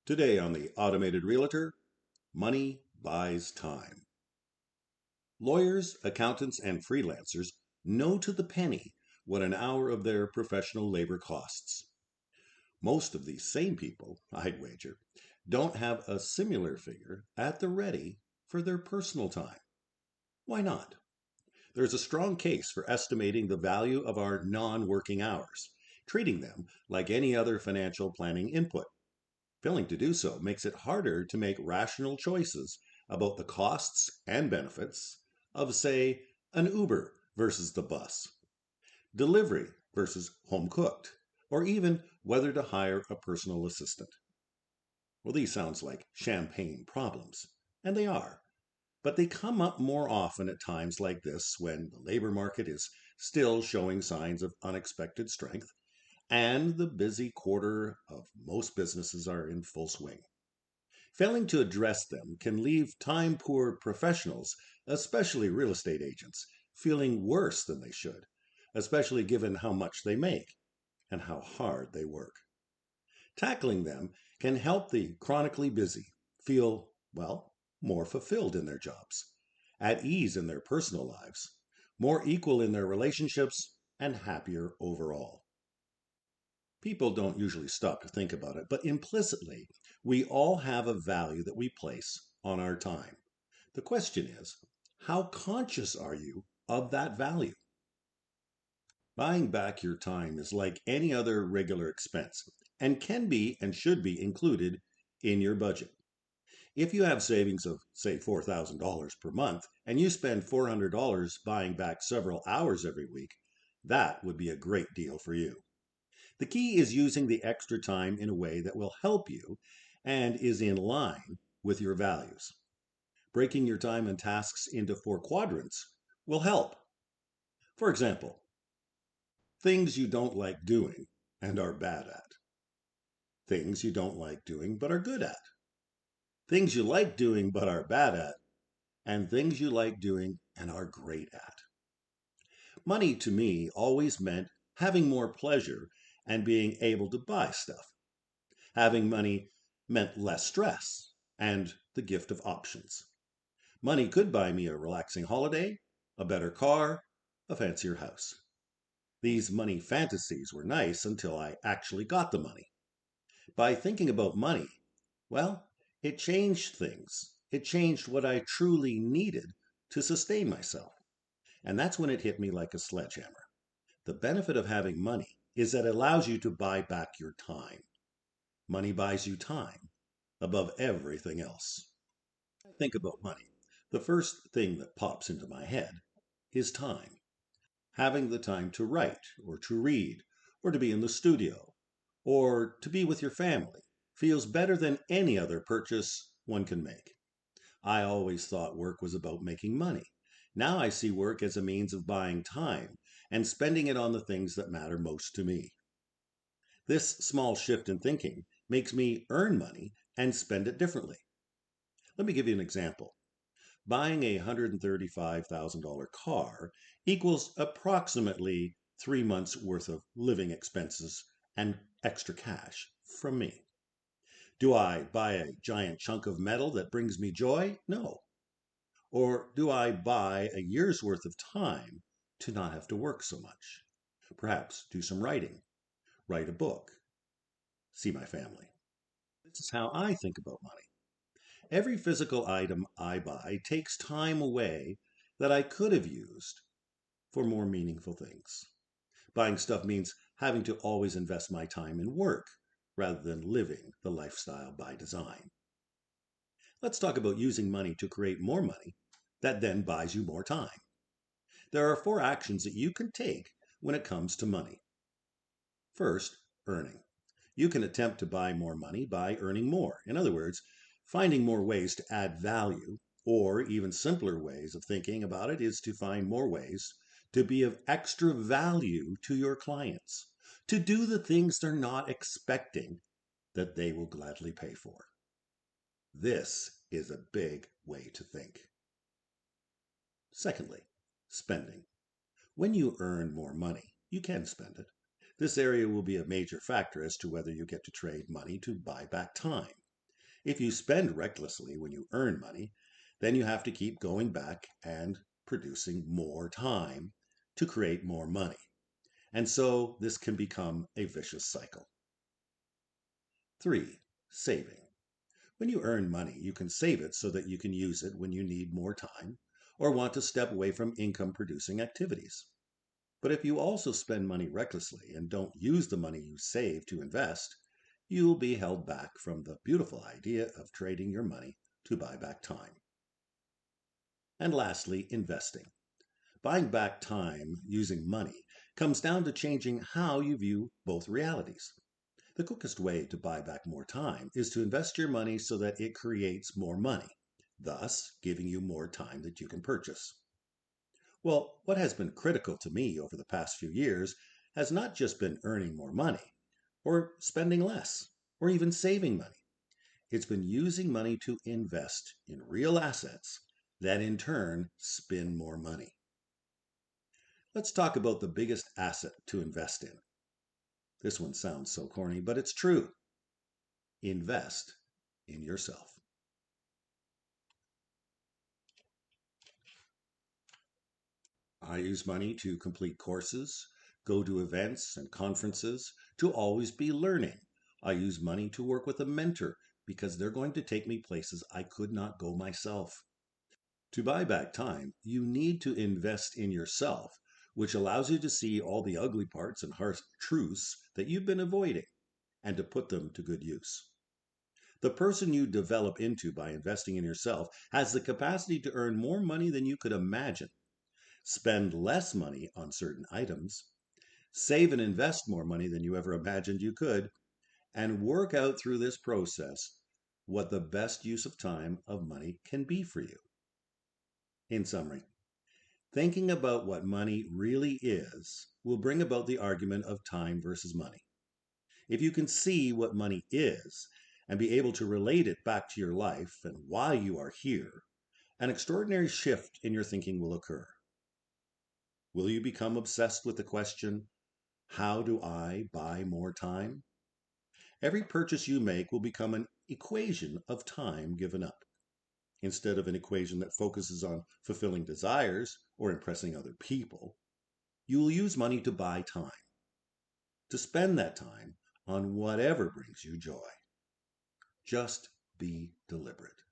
Today on the Automated Realtor, money buys time. Lawyers, accountants, and freelancers know to the penny what an hour of their professional labor costs. Most of these same people, I'd wager, don't have a similar figure at the ready for their personal time. Why not? There's a strong case for estimating the value of our non-working hours, treating them like any other financial planning input. Failing to do so makes it harder to make rational choices about the costs and benefits of, say, an Uber versus the bus, delivery versus home cooked, or even whether to hire a personal assistant. Well, these sounds like champagne problems, and they are. But they come up more often at times like this when the labor market is still showing signs of unexpected strength and the busy quarter of most businesses are in full swing. Failing to address them can leave time poor professionals, especially real estate agents, feeling worse than they should, especially given how much they make and how hard they work. Tackling them can help the chronically busy feel, well, more fulfilled in their jobs, at ease in their personal lives, more equal in their relationships, and happier overall. People don't usually stop to think about it, but implicitly, we all have a value that we place on our time. The question is, how conscious are you of that value? Buying back your time is like any other regular expense and can be and should be included in your budget. If you have savings of, say, $4,000 per month and you spend $400 buying back several hours every week, that would be a great deal for you. The key is using the extra time in a way that will help you and is in line with your values. Breaking your time and tasks into four quadrants will help. For example, things you don't like doing and are bad at. Things you don't like doing but are good at. Things you like doing but are bad at. And things you like doing and are great at. Money to me always meant having more pleasure and being able to buy stuff. Having money meant less stress and the gift of options. Money could buy me a relaxing holiday, a better car, a fancier house. These money fantasies were nice until I actually got the money. By thinking about money, well, it changed things. It changed what I truly needed to sustain myself. And that's when it hit me like a sledgehammer. The benefit of having money is that it allows you to buy back your time. Money buys you time above everything else. When I think about money, the first thing that pops into my head is time. Having the time to write or to read or to be in the studio or to be with your family feels better than any other purchase one can make. I always thought work was about making money. Now I see work as a means of buying time and spending it on the things that matter most to me. This small shift in thinking makes me earn money and spend it differently. Let me give you an example. Buying a $135,000 car equals approximately 3 months worth of living expenses and extra cash from me. Do I buy a giant chunk of metal that brings me joy? No. Or do I buy a year's worth of time to not have to work so much? Perhaps do some writing, write a book, see my family. This is how I think about money. Every physical item I buy takes time away that I could have used for more meaningful things. Buying stuff means having to always invest my time in work rather than living the lifestyle by design. Let's talk about using money to create more money that then buys you more time. There are four actions that you can take when it comes to money. First, earning. You can attempt to buy more money by earning more. In other words, finding more ways to add value, or even simpler ways of thinking about it is to find more ways to be of extra value to your clients, to do the things they're not expecting that they will gladly pay for. This is a big way to think. Secondly, spending. When you earn more money, you can spend it. This area will be a major factor as to whether you get to trade money to buy back time. If you spend recklessly when you earn money, then you have to keep going back and producing more time to create more money. And so this can become a vicious cycle. 3. Saving. When you earn money, you can save it so that you can use it when you need more time or want to step away from income producing activities. But if you also spend money recklessly and don't use the money you save to invest, you'll be held back from the beautiful idea of trading your money to buy back time. And lastly, investing. Buying back time using money comes down to changing how you view both realities. The quickest way to buy back more time is to invest your money so that it creates more money, thus giving you more time that you can purchase. Well, what has been critical to me over the past few years has not just been earning more money, or spending less, or even saving money. It's been using money to invest in real assets that in turn spin more money. Let's talk about the biggest asset to invest in. This one sounds so corny, but it's true. Invest in yourself. I use money to complete courses, go to events and conferences, to always be learning. I use money to work with a mentor because they're going to take me places I could not go myself. To buy back time, you need to invest in yourself, which allows you to see all the ugly parts and harsh truths that you've been avoiding and to put them to good use. The person you develop into by investing in yourself has the capacity to earn more money than you could imagine, spend less money on certain items, save and invest more money than you ever imagined you could, and work out through this process what the best use of time of money can be for you. In summary, thinking about what money really is will bring about the argument of time versus money. If you can see what money is and be able to relate it back to your life and why you are here, an extraordinary shift in your thinking will occur. Will you become obsessed with the question, how do I buy more time? Every purchase you make will become an equation of time given up, instead of an equation that focuses on fulfilling desires or impressing other people. You will use money to buy time, to spend that time on whatever brings you joy. Just be deliberate.